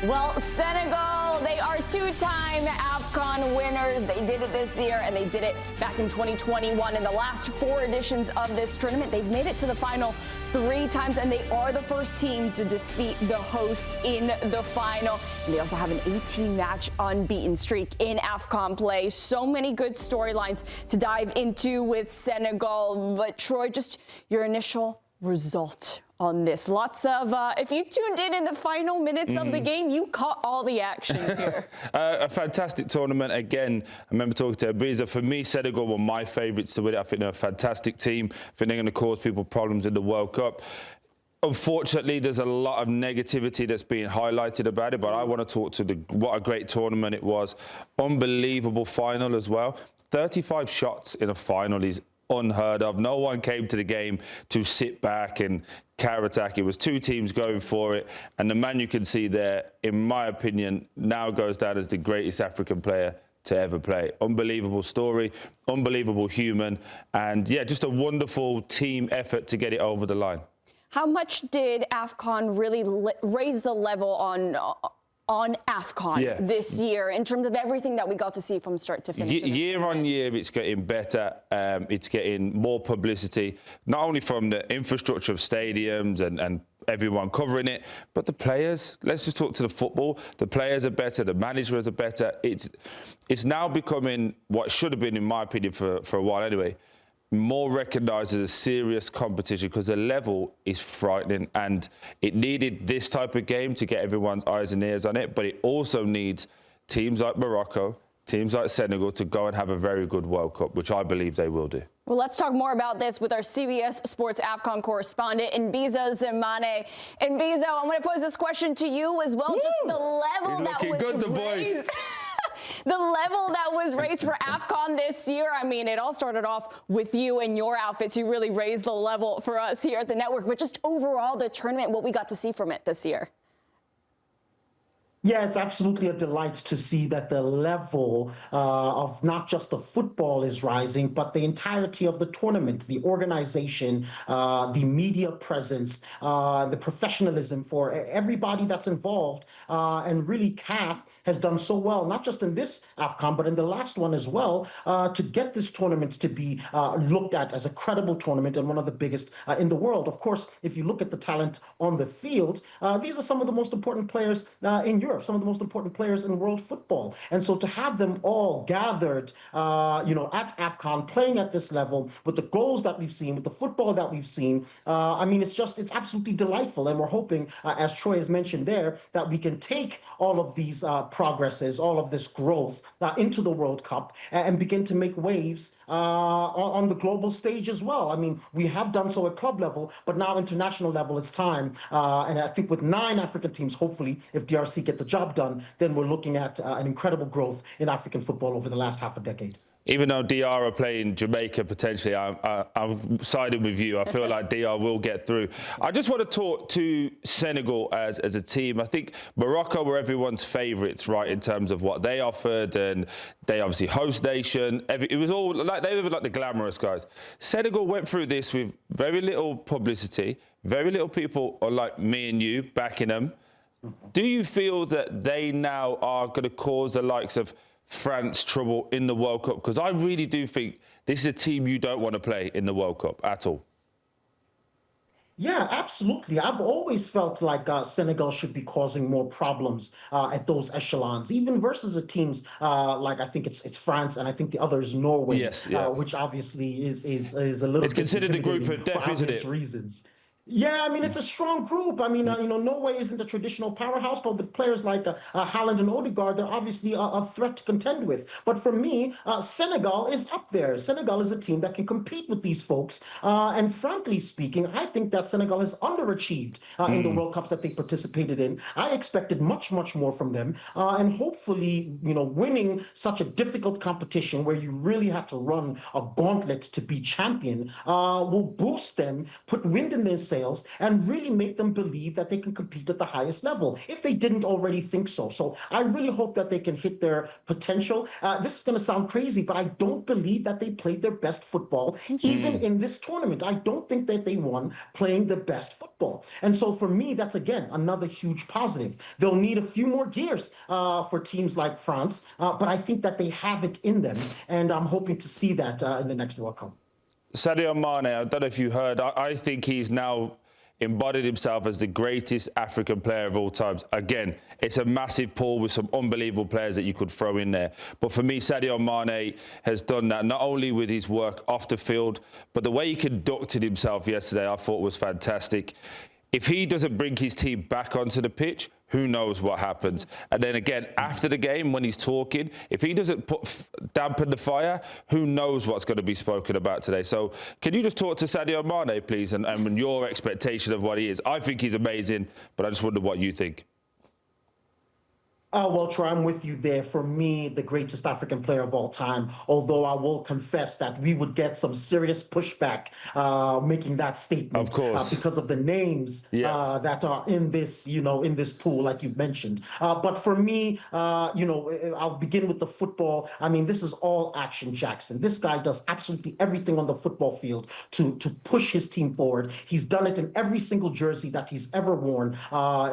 Well, Senegal, they are two-time AFCON winners. They did it this year, and they did it back in 2021. In the last 4 editions of this tournament, they've made it to the final 3 times, and they are the first team to defeat the host in the final. And they also have an 18-match unbeaten streak in AFCON play. So many good storylines to dive into with Senegal. But Troy, just your initial result on this. Lots of, if you tuned in the final minutes of the game, you caught all the action here. A fantastic tournament. Again, I remember talking to Mbizo. For me, Senegal were my favourites to win it. I think they're a fantastic team. I think they're going to cause people problems in the World Cup. Unfortunately, there's a lot of negativity that's being highlighted about it, but I want to talk to what a great tournament it was. Unbelievable final as well. 35 shots in a final is unheard of. No one came to the game to sit back and counter-attack. It was 2 teams going for it, and the man you can see there, in my opinion, now goes down as the greatest African player to ever play. Unbelievable story, unbelievable human, and yeah, just a wonderful team effort to get it over the line. How much did AFCON really raise the level on AFCON this year in terms of everything that we got to see from start to finish? Year on year, it's getting better. It's getting more publicity, not only from the infrastructure of stadiums and everyone covering it, but the players. Let's just talk to the football. The players are better. The managers are better. It's now becoming what should have been, in my opinion, for a while anyway, more recognised as a serious competition, because the level is frightening, and it needed this type of game to get everyone's eyes and ears on it, but it also needs teams like Morocco, teams like Senegal to go and have a very good World Cup, which I believe they will do. Well, let's talk more about this with our CBS Sports AFCON correspondent, Mbizo Mzamane. And Mbizo, I'm going to pose this question to you as well. Woo! Just the level that was raised. The level that was raised for AFCON this year. I mean, it all started off with you and your outfits. You really raised the level for us here at the network. But just overall, the tournament, what we got to see from it this year. Yeah, it's absolutely a delight to see that the level of not just the football is rising, but the entirety of the tournament, the organization, the media presence, the professionalism for everybody that's involved. And really, CAF has done so well, not just in this AFCON, but in the last one as well, to get this tournament to be looked at as a credible tournament and one of the biggest in the world. Of course, if you look at the talent on the field, these are some of the most important players in Europe, some of the most important players in world football. And so to have them all gathered, at AFCON, playing at this level, with the goals that we've seen, with the football that we've seen, I mean, it's absolutely delightful. And we're hoping, as Troy has mentioned there, that we can take all of these progresses, all of this growth into the World Cup and begin to make waves on the global stage as well. I mean, we have done so at club level, but now international level, it's time. And I think with 9 African teams, hopefully, if DRC get the job done, then we're looking at an incredible growth in African football over the last half a decade. Even though DR are playing Jamaica potentially, I'm siding with you. I feel like DR will get through. I just want to talk to Senegal as a team. I think Morocco were everyone's favourites, right, in terms of what they offered, and they obviously host nation. It was all like they were like the glamorous guys. Senegal went through this with very little publicity, very little people like me and you backing them. Do you feel that they now are going to cause the likes of France trouble in the World Cup? Because I really do think this is a team you don't want to play in the World Cup at all. Yeah, absolutely. I've always felt like Senegal should be causing more problems at those echelons, even versus the teams like I think it's France, and I think the other is Norway, which obviously is a little. It's considered the group of death, isn't it? Reasons. Yeah, I mean, it's a strong group. I mean, Norway isn't a traditional powerhouse, but with players like Haaland and Odegaard, they're obviously a threat to contend with. But for me, Senegal is up there. Senegal is a team that can compete with these folks. And frankly speaking, I think that Senegal has underachieved in the World Cups that they participated in. I expected much, much more from them. And hopefully, winning such a difficult competition where you really had to run a gauntlet to be champion will boost them, put wind in their sails, sails and really make them believe that they can compete at the highest level, if they didn't already think so. So I really hope that they can hit their potential. This is going to sound crazy, but I don't believe that they played their best football, even in this tournament. I don't think that they won playing the best football. And so for me, that's, again, another huge positive. They'll need a few more gears for teams like France, but I think that they have it in them, and I'm hoping to see that in the next World Cup. Sadio Mane, I don't know if you heard, I think he's now embodied himself as the greatest African player of all times. Again, it's a massive pool with some unbelievable players that you could throw in there. But for me, Sadio Mane has done that, not only with his work off the field, but the way he conducted himself yesterday, I thought was fantastic. If he doesn't bring his team back onto the pitch, who knows what happens? And then again, after the game, when he's talking, if he doesn't dampen the fire, who knows what's going to be spoken about today? So can you just talk to Sadio Mane, please, and your expectation of what he is? I think he's amazing, but I just wonder what you think. Well, Troy, I'm with you there. For me, the greatest African player of all time, although I will confess that we would get some serious pushback making that statement. Of course. Because of the names that are in this, in this pool, like you mentioned. But for me, I'll begin with the football. I mean, this is all action Jackson. This guy does absolutely everything on the football field to push his team forward. He's done it in every single jersey that he's ever worn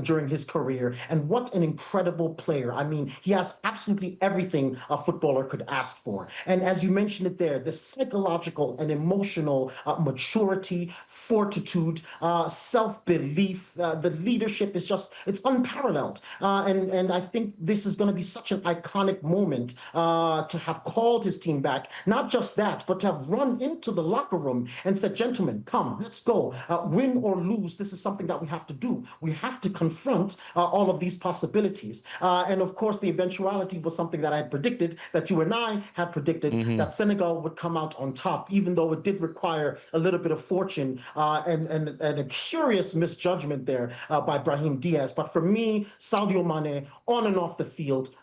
during his career. And what an incredible player. I mean, he has absolutely everything a footballer could ask for. And as you mentioned it there, the psychological and emotional maturity, fortitude, self-belief, the leadership is just, it's unparalleled. And I think this is going to be such an iconic moment to have called his team back. Not just that, but to have run into the locker room and said, gentlemen, come, let's go. Win or lose, this is something that we have to do. We have to confront all of these possibilities. And of course, the eventuality was something that I had predicted, that you and I had predicted, that Senegal would come out on top, even though it did require a little bit of fortune and a curious misjudgment there by Brahim Díaz. But for me, Sadio Mane, on and off the field,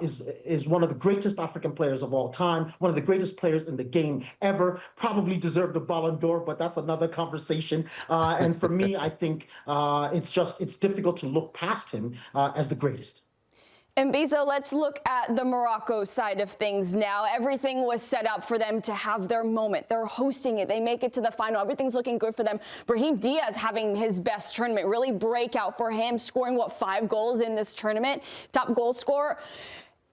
is one of the greatest African players of all time, one of the greatest players in the game ever, probably deserved a Ballon d'Or, but that's another conversation. And for me, I think it's difficult to look past him as the greatest. And Mbizo, let's look at the Morocco side of things now. Everything was set up for them to have their moment. They're hosting it. They make it to the final. Everything's looking good for them. Brahim Díaz having his best tournament, really breakout for him, scoring, 5 goals in this tournament, top goal scorer.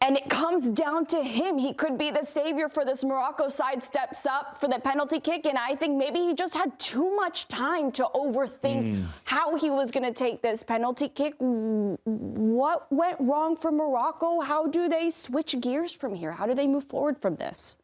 And it comes down to him. He could be the savior for this Morocco side, steps up for the penalty kick. And I think maybe he just had too much time to overthink how he was going to take this penalty kick. What went wrong for Morocco? How do they switch gears from here? How do they move forward from this?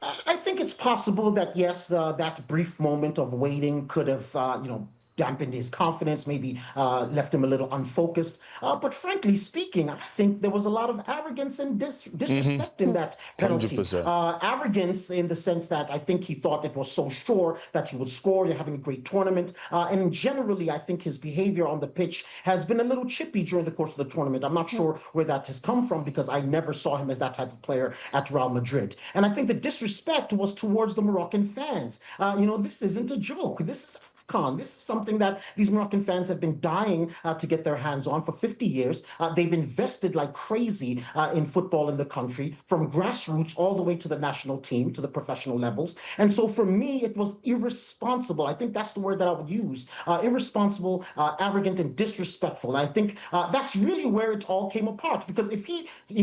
I think it's possible that, yes, that brief moment of waiting could have, dampened his confidence, maybe left him a little unfocused. But frankly speaking, I think there was a lot of arrogance and disrespect in that penalty. Arrogance in the sense that I think he thought it was so sure that he would score. You're having a great tournament. And generally, I think his behavior on the pitch has been a little chippy during the course of the tournament. I'm not sure where that has come from because I never saw him as that type of player at Real Madrid. And I think the disrespect was towards the Moroccan fans. This isn't a joke. This is AFCON. This is something that these Moroccan fans have been dying to get their hands on for 50 years. They've invested like crazy in football in the country, from grassroots all the way to the national team, to the professional levels. And so for me, it was irresponsible. I think that's the word that I would use. Irresponsible, arrogant, and disrespectful. And I think that's really where it all came apart. Because if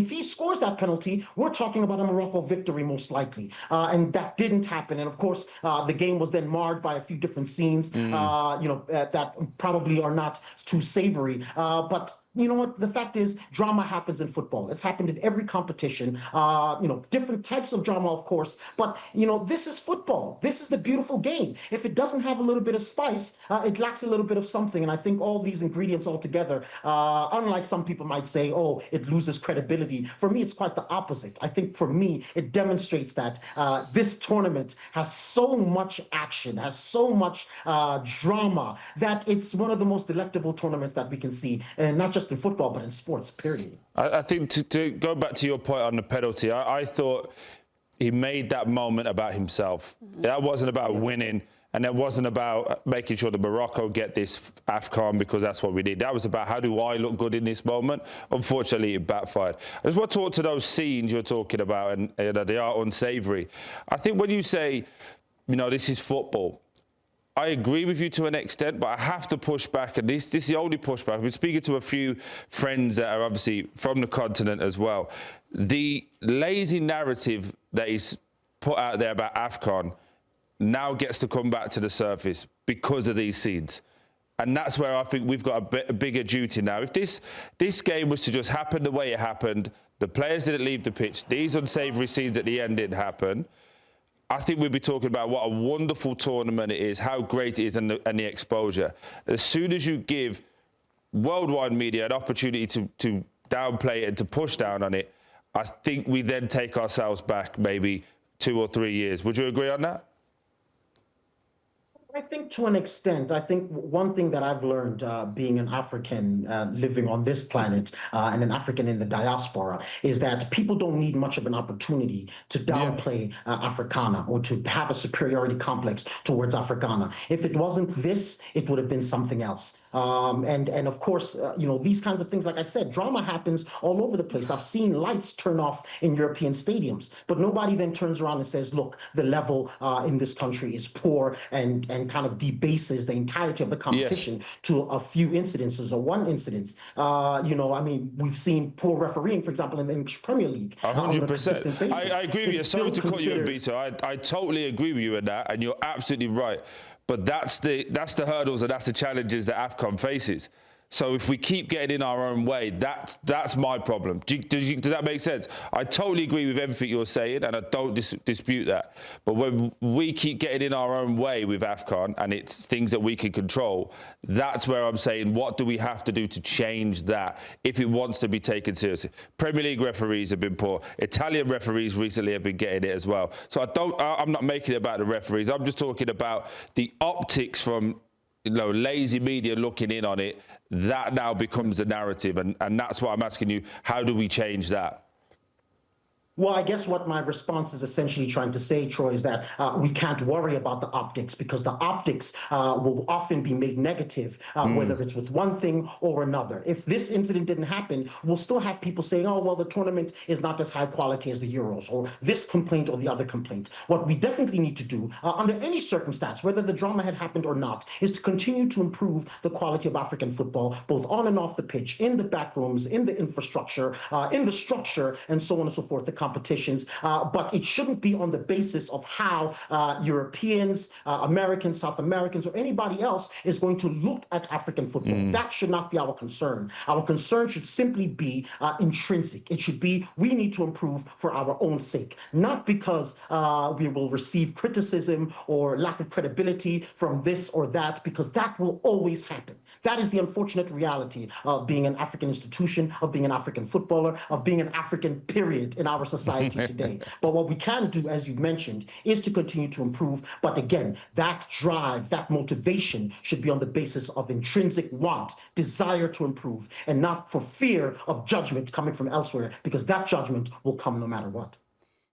he scores that penalty, we're talking about a Morocco victory most likely. And that didn't happen. And of course, the game was then marred by a few different scenes, that probably are not too savory. But you know what? The fact is, drama happens in football. It's happened in every competition. Different types of drama, of course. But this is football. This is the beautiful game. If it doesn't have a little bit of spice, it lacks a little bit of something. And I think all these ingredients all together, unlike some people might say, oh, it loses credibility. For me, it's quite the opposite. I think for me, it demonstrates that this tournament has so much action, has so much drama, that it's one of the most delectable tournaments that we can see, and not just in football, but in sports, period. I think to go back to your point on the penalty, I thought he made that moment about himself. That wasn't about winning. And it wasn't about making sure that Morocco get this AFCON because that's what we need. That was about how do I look good in this moment. Unfortunately, it backfired. I just want to talk to those scenes you're talking about, and they are unsavoury. I think when you say, this is football, I agree with you to an extent, but I have to push back, and this is the only pushback. I've been speaking to a few friends that are obviously from the continent as well. The lazy narrative that is put out there about AFCON now gets to come back to the surface because of these scenes. And that's where I think we've got a bigger duty now. If this game was to just happen the way it happened, the players didn't leave the pitch, these unsavoury scenes at the end didn't happen, I think we'd be talking about what a wonderful tournament it is, how great it is, and the exposure. As soon as you give worldwide media an opportunity to downplay it and to push down on it, I think we then take ourselves back maybe 2 or 3 years. Would you agree on that? I think to an extent, I think one thing that I've learned being an African living on this planet and an African in the diaspora is that people don't need much of an opportunity to downplay Africana or to have a superiority complex towards Africana. If it wasn't this, it would have been something else. And of course, these kinds of things, like I said, drama happens all over the place. I've seen lights turn off in European stadiums, but nobody then turns around and says, look, the level in this country is poor, and kind of debases the entirety of the competition to a few incidences or one incident. We've seen poor refereeing, for example, in the English Premier League. 100%. I agree with you. Sorry to cut you, Mbizo. I totally agree with you in that, and you're absolutely right. But that's the hurdles and that's the challenges that AFCON faces. So if we keep getting in our own way, that's my problem. Does that make sense? I totally agree with everything you're saying, and I don't dispute that. But when we keep getting in our own way with AFCON, and it's things that we can control, that's where I'm saying, what do we have to do to change that if it wants to be taken seriously? Premier League referees have been poor. Italian referees recently have been getting it as well. So I'm not making it about the referees. I'm just talking about the optics from lazy media looking in on it. That now becomes the narrative, and that's what I'm asking you. How do we change that? Well, I guess what my response is essentially trying to say, Troy, is that we can't worry about the optics, because the optics will often be made negative, whether it's with one thing or another. If this incident didn't happen, we'll still have people saying, oh, well, the tournament is not as high quality as the Euros, or this complaint or the other complaint. What we definitely need to do, under any circumstance, whether the drama had happened or not, is to continue to improve the quality of African football, both on and off the pitch, in the back rooms, in the infrastructure, in the structure, and so on and so forth. Competitions, but it shouldn't be on the basis of how Europeans, Americans, South Americans, or anybody else is going to look at African football. That should not be our concern. Our concern should simply be intrinsic. It should be, we need to improve for our own sake, not because we will receive criticism or lack of credibility from this or that, because that will always happen. That is the unfortunate reality of being an African institution, of being an African footballer, of being an African period in our society today. But what we can do, as you mentioned, is to continue to improve. But again, that drive, that motivation should be on the basis of intrinsic want, desire to improve, and not for fear of judgment coming from elsewhere, because that judgment will come no matter what.